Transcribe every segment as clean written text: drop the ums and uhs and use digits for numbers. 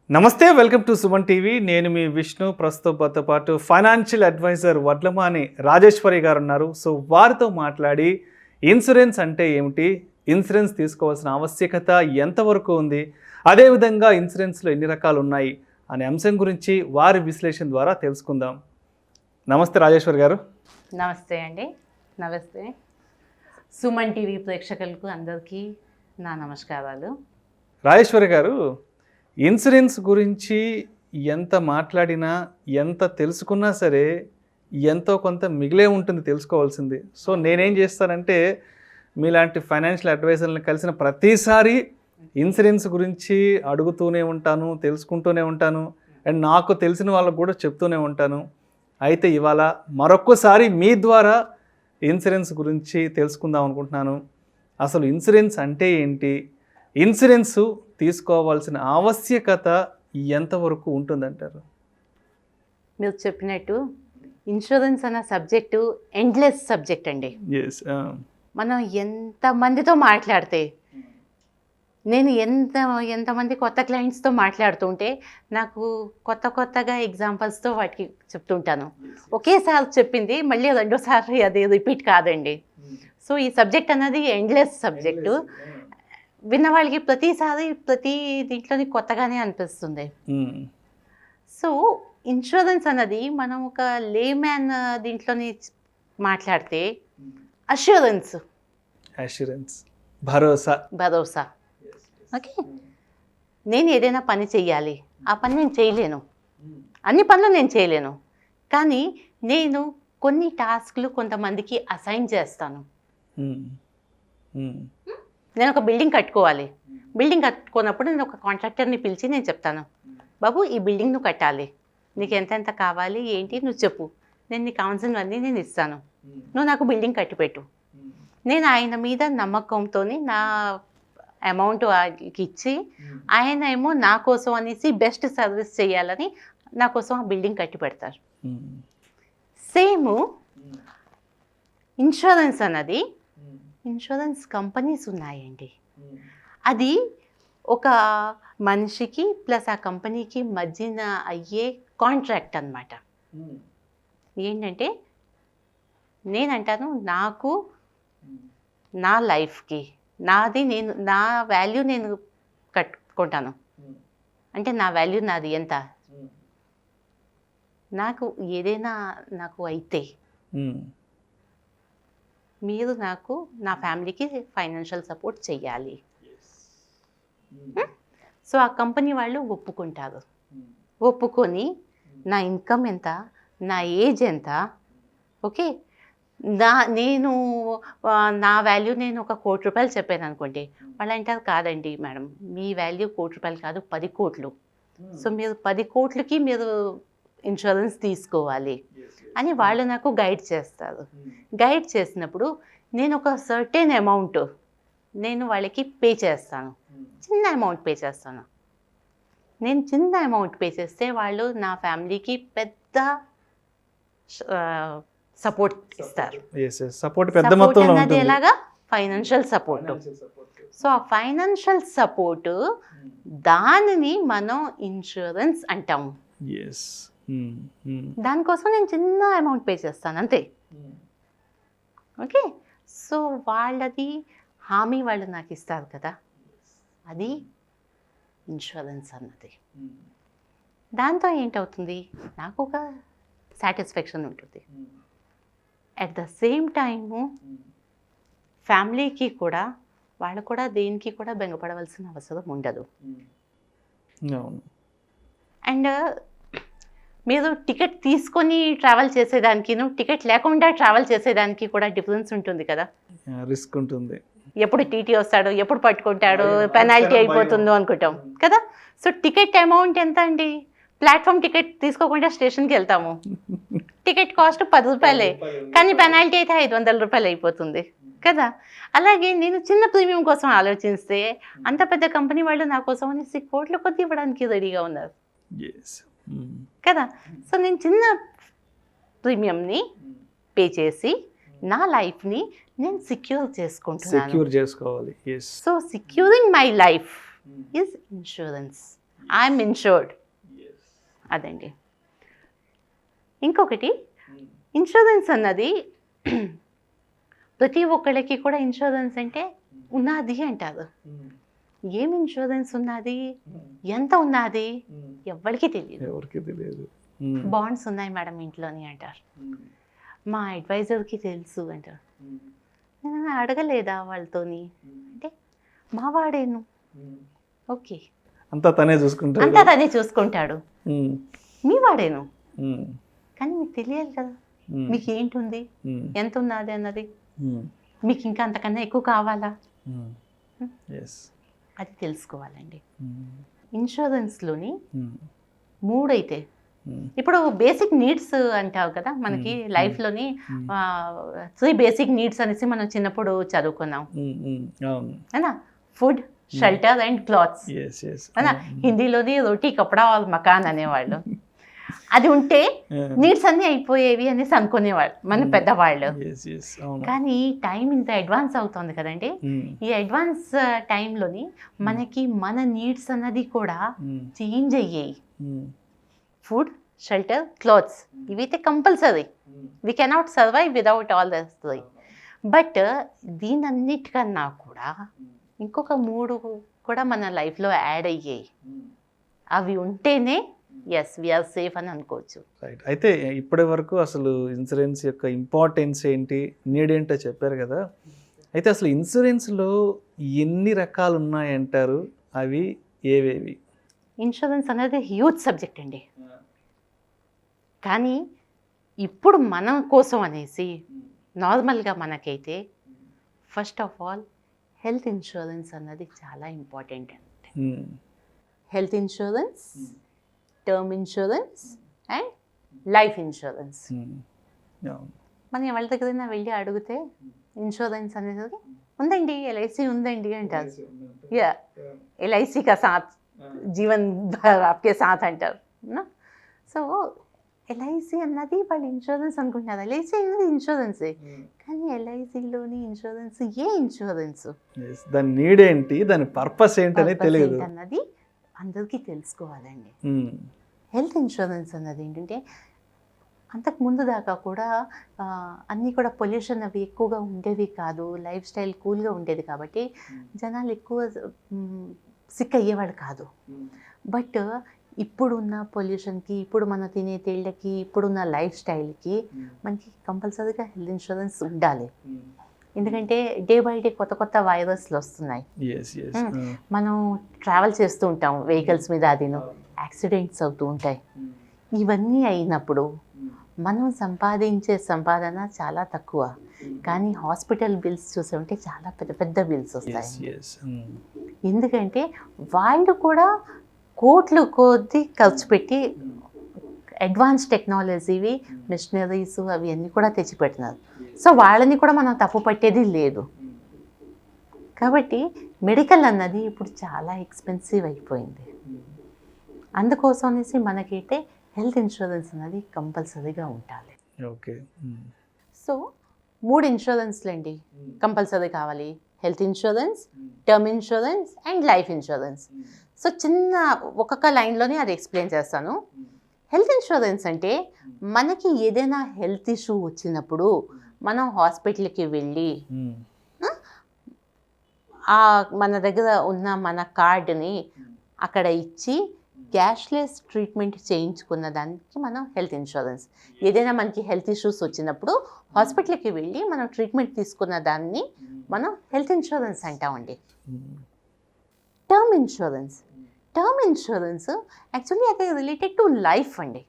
నమస్తే, welcome to Suman TV. నేను మీ విష్ణు. ప్రస్తుతంతో పాటు ఫైనాన్షియల్ అడ్వైజర్ వడ్లమాని రాజేశ్వరి గారు ఉన్నారు. సో వారితో మాట్లాడి ఇన్సూరెన్స్ అంటే ఏమిటి, ఇన్సూరెన్స్ తీసుకోవాల్సిన ఆవశ్యకత ఎంతవరకు ఉంది, అదేవిధంగా ఇన్సూరెన్స్లో ఎన్ని రకాలు ఉన్నాయి అనే అంశం గురించి వారి విశ్లేషణ ద్వారా తెలుసుకుందాం. నమస్తే రాజేశ్వరి గారు. నమస్తే అండి. నమస్తే సుమన్ టీవీ ప్రేక్షకులకు అందరికీ నా నమస్కారాలు. రాజేశ్వరి గారు, ఇన్సూరెన్స్ గురించి ఎంత మాట్లాడినా, ఎంత తెలుసుకున్నా సరే ఎంతో కొంత మిగిలే ఉంటుంది తెలుసుకోవాల్సింది. సో నేనేం చేస్తానంటే, మీలాంటి ఫైనాన్షియల్ అడ్వైజర్ని కలిసిన ప్రతిసారి ఇన్సూరెన్స్ గురించి అడుగుతూనే ఉంటాను, తెలుసుకుంటూనే ఉంటాను, అండ్ నాకు తెలిసిన వాళ్ళకు కూడా చెప్తూనే ఉంటాను. అయితే ఇవాళ మరొక్కసారి మీ ద్వారా ఇన్సూరెన్స్ గురించి తెలుసుకుందాం అనుకుంటున్నాను. అసలు ఇన్సూరెన్స్ అంటే ఏంటి, ఇన్సూరెన్స్ తీసుకోవాల్సిన ఆవశ్యకత ఎంతవరకు ఉంటుందంటారు? మీరు చెప్పినట్టు ఇన్సూరెన్స్ అన్న సబ్జెక్టు ఎండ్లెస్ సబ్జెక్ట్ అండి. మనం ఎంతమందితో మాట్లాడితే, నేను ఎంతమంది కొత్త క్లయింట్స్తో మాట్లాడుతుంటే నాకు కొత్తగా ఎగ్జాంపుల్స్తో వాటికి చెప్తుంటాను. ఒకేసారి చెప్పింది మళ్ళీ రెండోసారి అది రిపీట్ కాదండి. సో ఈ సబ్జెక్ట్ అన్నది ఎండ్లెస్ సబ్జెక్టు. విన్న వాళ్ళకి ప్రతి దీంట్లోని కొత్తగానే అనిపిస్తుంది. సో ఇన్సూరెన్స్ అన్నది మనం ఒక లేమ్యాన్ దీంట్లోని మాట్లాడితే అష్యూరెన్స్, భరోసా. ఓకే, నేను ఏదైనా పని చెయ్యాలి, ఆ పని నేను చేయలేను, అన్ని పనులు నేను చేయలేను, కానీ నేను కొన్ని టాస్క్లు కొంతమందికి అసైన్ చేస్తాను. నేను ఒక బిల్డింగ్ కట్టుకోవాలి, బిల్డింగ్ కట్టుకున్నప్పుడు నేను ఒక కాంట్రాక్టర్ని పిలిచి నేను చెప్తాను, బాబు ఈ బిల్డింగ్ నువ్వు కట్టాలి, నీకు ఎంత కావాలి ఏంటి నువ్వు చెప్పు, నేను నీకు కావాల్సినవన్నీ నేను ఇస్తాను, నువ్వు నాకు బిల్డింగ్ కట్టిపెట్టు. నేను ఆయన మీద నమ్మకంతో నా అమౌంట్ ఇచ్చి, ఆయన ఏమో నా కోసం అనేసి బెస్ట్ సర్వీస్ చేయాలని నా కోసం ఆ బిల్డింగ్ కట్టి పెడతారు. సేమ్ ఇన్సూరెన్స్ అన్నది, ఇన్సూరెన్స్ కంపెనీస్ ఉన్నాయండి. అది ఒక మనిషికి ప్లస్ ఆ కంపెనీకి మధ్యన అయ్యే కాంట్రాక్ట్ అన్నమాట. ఏంటంటే నేనంటాను, నాకు నా లైఫ్కి నా వాల్యూ నేను కట్టుకుంటాను. అంటే నా వాల్యూ నాది ఎంత, నాకు ఏదైనా నాకు అయితే మీరు నాకు నా ఫ్యామిలీకి ఫైనాన్షియల్ సపోర్ట్ చెయ్యాలి. సో ఆ కంపెనీ వాళ్ళు ఒప్పుకుంటారు. ఒప్పుకొని నా ఇన్కమ్ ఎంత, నా ఏజ్ ఎంత, ఓకే, నేను నా వాల్యూ నేను ఒక ₹1 కోటి చెప్పాను అనుకోండి, వాళ్ళు అంటారు కాదండి మేడం, మీ వాల్యూ ₹1 కోటి కాదు 10 కోట్లు. సో మీరు 10 కోట్లకి మీరు ఇన్సూరెన్స్ తీసుకోవాలి అని వాళ్ళు నాకు గైడ్ చేస్తారు. గైడ్ చేసినప్పుడు నేను ఒక సర్టెన్ అమౌంట్ నేను వాళ్ళకి పే చేస్తాను. చిన్న అమౌంట్ పే చేస్తాను. నేను చిన్న అమౌంట్ పే చేస్తే వాళ్ళు నా ఫ్యామిలీకి పెద్ద సపోర్ట్ ఇస్తారు. సపోర్ట్ అన్నది ఎలాగా, ఫైనాన్షియల్ సపోర్ట్. సో ఆ ఫైనాన్షియల్ సపోర్ట్ దానిని మనం ఇన్సూరెన్స్ అంటాము. దానికోసం నేను చిన్న అమౌంట్ పే చేస్తాను అంతే. ఓకే, సో వాళ్ళది హామీ వాళ్ళు నాకు ఇస్తారు కదా, అది ఇన్సూరెన్స్ అన్నది. దాంతో ఏంటవుతుంది, నాకు ఒక సాటిస్ఫాక్షన్ ఉంటుంది. అట్ ద సేమ్ టైము ఫ్యామిలీకి కూడా, వాళ్ళు కూడా దేనికి కూడా బెంగపడవలసిన అవసరం ఉండదు. అండ్ మీరు టికెట్ తీసుకొని ట్రావెల్ చేసేదానికి, టికెట్ లేకుండా ట్రావెల్ చేసేదానికి కూడా డిఫరెన్స్ ఉంటుంది కదా, రిస్క్ ఉంటుంది. ఎప్పుడు టీటీ వస్తాడో, ఎప్పుడు పట్టుకుంటాడో, పెనాల్టీ అయిపోతుందో అనుకుంటాం కదా. సో టికెట్ అమౌంట్ ఎంత అండి, ప్లాట్ఫామ్ టికెట్ తీసుకోకుండా స్టేషన్కి వెళ్తాము, టికెట్ కాస్ట్ ₹10, కానీ పెనాల్టీ అయితే ₹500 అయిపోతుంది కదా. అలాగే నేను చిన్న ప్రీమియం కోసం ఆలోచిస్తే అంత పెద్ద కంపెనీ వాళ్ళు నా కోసం అనేసి కోట్ల కొద్ది ఇవ్వడానికి రెడీగా ఉన్నారు కదా. సో నేను చిన్న ప్రీమియంని పే చేసి నా లైఫ్ని నేను సెక్యూర్ చేసుకుంటున్నాను. సెక్యూర్ చేసుకోవాలి. So securing my life is insurance. I'm insured. అదండి. ఇంకొకటి, ఇన్సూరెన్స్ అన్నది ప్రతి ఒక్కళ్ళకి కూడా ఇన్సూరెన్స్ అంటే ఉన్నది అంటారు. ఏం ఇన్సూరెన్స్ ఉన్నది, ఎంత ఉన్నది, ఎవరికి తెలియదు. బాండ్స్ ఉన్నాయి మేడం ఇంట్లోని అంటారు. మా అడ్వైజర్కి తెలుసు అంటారు. నేను అడగలేదా వాళ్ళతోని అంటే మా వాడేను. ఓకే, అంతా తనే చూసుకుంటాడు. మీ వాడేను, కానీ మీకు తెలియాలి కదా మీకు ఏంటి ఉంది, ఎంత ఉన్నది అన్నది. మీకు ఇంకా అంతకన్నా ఎక్కువ కావాలా, అది తెలుసుకోవాలండి. ఇన్సూరెన్స్లోని 3 అయితే, ఇప్పుడు బేసిక్ నీడ్స్ అంటావు కదా మనకి లైఫ్లోని 3 బేసిక్ నీడ్స్ అనేసి మనం చిన్నప్పుడు చదువుకున్నాం అనా, ఫుడ్, షెల్టర్ అండ్ క్లాత్స్ అనా. హిందీలోని రోటీ కపడా ఆర్ మకాన్ అనేవాళ్ళు. అది ఉంటే నీడ్స్ అన్నీ అయిపోయేవి అనేసి అనుకునేవాళ్ళు మన పెద్దవాళ్ళు. కానీ టైం ఇంత అడ్వాన్స్ అవుతుంది కదండి. ఈ అడ్వాన్స్ టైంలోని మనకి మన నీడ్స్ అన్నది కూడా చేంజ్ అయ్యాయి. ఫుడ్, షెల్టర్, క్లాత్స్ ఇవైతే compulsory. We cannot survive without all these 3. But దీనన్నిటికన్నా కూడా ఇంకొక 3 కూడా మన లైఫ్లో యాడ్ అయ్యాయి. అవి ఉంటేనే ఎస్ వీఆర్ సేఫ్ అని అనుకోవచ్చు. రైట్. అయితే ఇప్పటి వరకు అసలు ఇన్సూరెన్స్ యొక్క ఇంపార్టెన్స్ ఏంటి, నీడ్ ఏంటో చెప్పారు కదా. అయితే అసలు ఇన్సూరెన్స్లో ఎన్ని రకాలు ఉన్నాయంటారు, అవి ఏవేవి? ఇన్సూరెన్స్ అనేది హ్యూజ్ సబ్జెక్ట్ అండి. కానీ ఇప్పుడు మన కోసం అనేసి నార్మల్గా మనకైతే first of all health insurance అన్నది చాలా ఇంపార్టెంట్ అంటే. Health insurance, term insurance and life insurance. మనం ఎవరి దగ్గరైనా వెళ్ళి అడిగితే ఇన్సూరెన్స్ అనేది ఉందండి, ఎల్ఐసి ఉందండి అంటారు. యా, ఎల్ఐసి కా సాత్ జీవన్ ఆప్కే సాత్ అంటారు. సో ఎల్ఐసి అన్నది వాళ్ళు ఇన్సూరెన్స్ అనుకుంటున్నారు. ఎల్ఐసి అన్నది ఇన్సూరెన్సే, కానీ ఎల్ఐసిలోని ఇన్సూరెన్స్ ఏ ఇన్సూరెన్స్, దాని నీడ్ ఏంటి, దాని పర్పస్ ఏంటనేది తెలియదు అన్నది అందరికీ తెలుసుకోవాలండి. హెల్త్ ఇన్సూరెన్స్ అన్నది ఏంటంటే అంతకు ముందు దాకా కూడా అన్నీ కూడా పొల్యూషన్ అవి ఎక్కువగా ఉండేవి కాదు, లైఫ్ స్టైల్ కూల్గా ఉండేది కాబట్టి జనాలు ఎక్కువ సిక్ అయ్యేవాడు కాదు. బట్ ఇప్పుడున్న పొల్యూషన్కి, ఇప్పుడు మనం తినే తేళ్ళకి, ఇప్పుడున్న లైఫ్ స్టైల్కి మనకి కంపల్సరీగా హెల్త్ ఇన్సూరెన్స్ ఉండాలి. ఎందుకంటే డే బై డే కొత్త కొత్త వైరస్లు వస్తున్నాయి. మనం ట్రావెల్ చేస్తూ ఉంటాం వెహికల్స్ మీద, అదిను యాక్సిడెంట్స్ అవుతూ ఉంటాయి. ఇవన్నీ అయినప్పుడు మనం సంపాదించే సంపాదన చాలా తక్కువ, కానీ హాస్పిటల్ బిల్స్ చూసామంటే చాలా పెద్ద పెద్ద బిల్స్ వస్తాయి. ఎందుకంటే వాళ్ళు కూడా కోట్లు కొద్ది ఖర్చు పెట్టి అడ్వాన్స్ టెక్నాలజీవి, మిషనరీస్ అవి అన్నీ కూడా తెచ్చిపెట్టినారు. సో వాళ్ళని కూడా మనం తప్పు పట్టేది లేదు. కాబట్టి మెడికల్ అన్నది ఇప్పుడు చాలా ఎక్స్పెన్సివ్ అయిపోయింది. అందుకోసం అనేసి మనకైతే హెల్త్ ఇన్సూరెన్స్ అనేది కంపల్సరీగా ఉండాలి. ఓకే. సో 3 ఇన్సూరెన్స్లు అండి కంపల్సరీ కావాలి. Health insurance, term insurance and life insurance. So చిన్న ఒక్కొక్క లైన్లోనే అది ఎక్స్ప్లెయిన్ చేస్తాను. హెల్త్ ఇన్సూరెన్స్ అంటే మనకి ఏదైనా హెల్త్ ఇష్యూ వచ్చినప్పుడు మనం హాస్పిటల్కి వెళ్ళి మన దగ్గర ఉన్న మన కార్డుని అక్కడ ఇచ్చి క్యాష్లెస్ ట్రీట్మెంట్ చేయించుకున్న దానికి మనం హెల్త్ ఇన్సూరెన్స్. ఏదైనా మనకి హెల్త్ ఇష్యూస్ వచ్చినప్పుడు హాస్పిటల్కి వెళ్ళి మనం ట్రీట్మెంట్ తీసుకున్న దాన్ని మనం హెల్త్ ఇన్సూరెన్స్ అంటామండి. Term insurance, term insurance actually అది రిలేటెడ్ టు లైఫ్ అండి.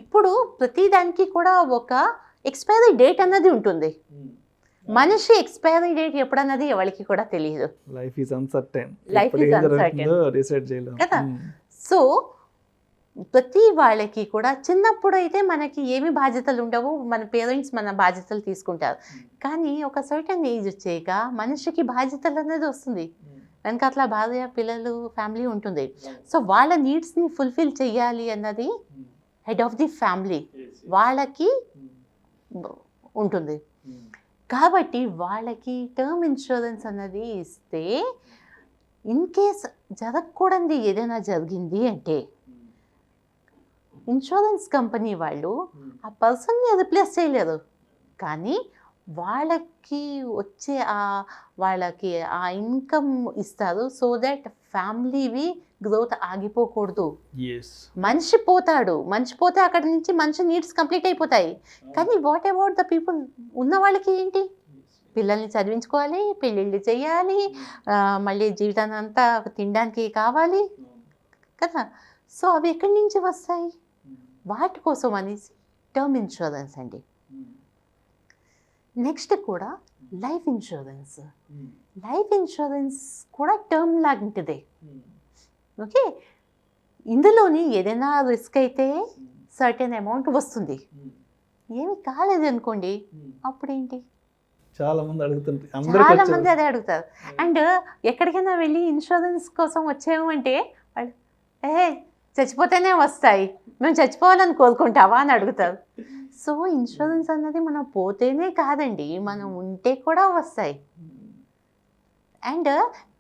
ఇప్పుడు ప్రతిదానికి కూడా ఒక ఎక్స్పైరీ డేట్ అన్నది ఉంటుంది. మనిషి ఎక్స్పైరీ డేట్ ఎప్పుడన్నది ఎవరికి కూడా తెలియదు. లైఫ్ ఈజ్ అన్సర్టైన్ కదా. సో ప్రతి వాళ్ళకి కూడా చిన్నప్పుడు అయితే మనకి ఏమి బాధ్యతలు ఉండవు, మన పేరెంట్స్ మన బాధ్యతలు తీసుకుంటారు. కానీ ఒక సర్టన్ ఏజ్ వచ్చాక మనిషికి బాధ్యతలు అనేది వస్తుంది. వెనక అట్లా భార్య, పిల్లలు, ఫ్యామిలీ ఉంటుంది. సో వాళ్ళ నీడ్స్ని ఫుల్ఫిల్ చేయాలి అన్నది హెడ్ ఆఫ్ ది ఫ్యామిలీ వాళ్ళకి ఉంటుంది. కాబట్టి వాళ్ళకి టర్మ్ ఇన్సూరెన్స్ అన్నది ఇస్తే ఇన్ కేస్ జరగకూడదు ఏదైనా జరిగింది అంటే ఇన్సూరెన్స్ కంపెనీ వాళ్ళు ఆ పర్సన్ని రిప్లేస్ చేయలేరు, కానీ వాళ్ళకి వచ్చే వాళ్ళకి ఆ ఇన్కమ్ ఇస్తారు, సో దట్ ఫ్యామిలీవి గ్రోత్ ఆగిపోకూడదు. మనిషి పోతే అక్కడి నుంచి మనిషి నీడ్స్ కంప్లీట్ అయిపోతాయి, కానీ వాట్ అబౌట్ ద పీపుల్ ఉన్న వాళ్ళకి ఏంటి? పిల్లల్ని చదివించుకోవాలి, పెళ్ళిళ్ళు చేయాలి, మళ్ళీ జీవితాన్ని అంతా తినడానికి కావాలి కదా. సో అవి ఎక్కడి నుంచి వస్తాయి? వాటి కోసం అనేసి టర్మ్ ఇన్సూరెన్స్ అండి. నెక్స్ట్ కూడా లైఫ్ ఇన్సూరెన్స్. లైఫ్ ఇన్సూరెన్స్ కూడా టర్మ్ లాంటిదే. ఓకే, ఇందులోని ఏదైనా రిస్క్ అయితే సర్టెన్ అమౌంట్ వస్తుంది, ఏమి కాలేదు అనుకోండి అప్పుడేంటి? చాలా మంది అదే అడుగుతారు. అండ్ ఎక్కడికైనా వెళ్ళి ఇన్సూరెన్స్ కోసం వచ్చాము అంటే వాళ్ళు చచ్చిపోతేనే వస్తాయి, మేము చచ్చిపోవాలని కోరుకుంటావా అని అడుగుతారు. సో ఇన్సూరెన్స్ అన్నది మనం పోతేనే కాదండి, మనం ఉంటే కూడా వస్తాయి. అండ్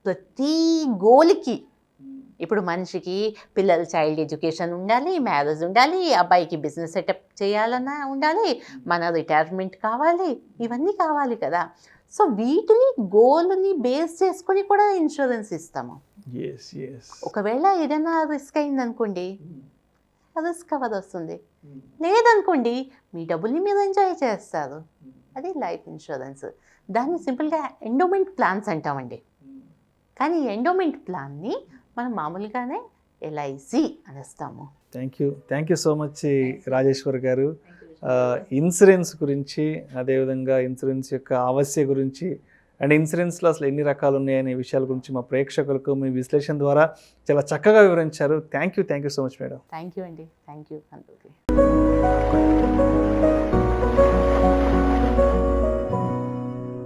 ప్రతి గోల్కి ఇప్పుడు మనిషికి పిల్లల చైల్డ్ ఎడ్యుకేషన్ ఉండాలి, మ్యారేజ్ ఉండాలి, అబ్బాయికి బిజినెస్ సెటప్ చేయాలన్నా ఉండాలి, మన రిటైర్మెంట్ కావాలి, ఇవన్నీ కావాలి కదా. సో వీటిని గోల్ని బేస్ చేసుకొని కూడా ఇన్సూరెన్స్ ఇస్తాము. ఒకవేళ ఏదైనా రిస్క్ అయిందనుకోండి, రిస్క్ కవర్ వస్తుంది. లేదనుకోండి మీ డబ్బుల్ని మీరు ఎంజాయ్ చేస్తారు. అది లైఫ్ ఇన్సూరెన్స్. దాన్ని సింపుల్గా ఎండోమెంట్ ప్లాన్స్ అంటామండి. కానీ ఎండోమెంట్ ప్లాన్ని మనం మామూలుగానే ఎల్ఐసి అనేస్తాము. Thank you so much Rajeshwari garu. Insurance గురించి, అదేవిధంగా ఇన్సూరెన్స్ యొక్క ఆవశ్యక గురించి, అండ్ ఇన్సూరెన్స్లో అసలు ఎన్ని రకాలు ఉన్నాయనే విషయాల గురించి మా ప్రేక్షకులకు మీ విశ్లేషణ ద్వారా చాలా చక్కగా వివరించారు. Thank you so much madam. Thank you అండి. Thank you.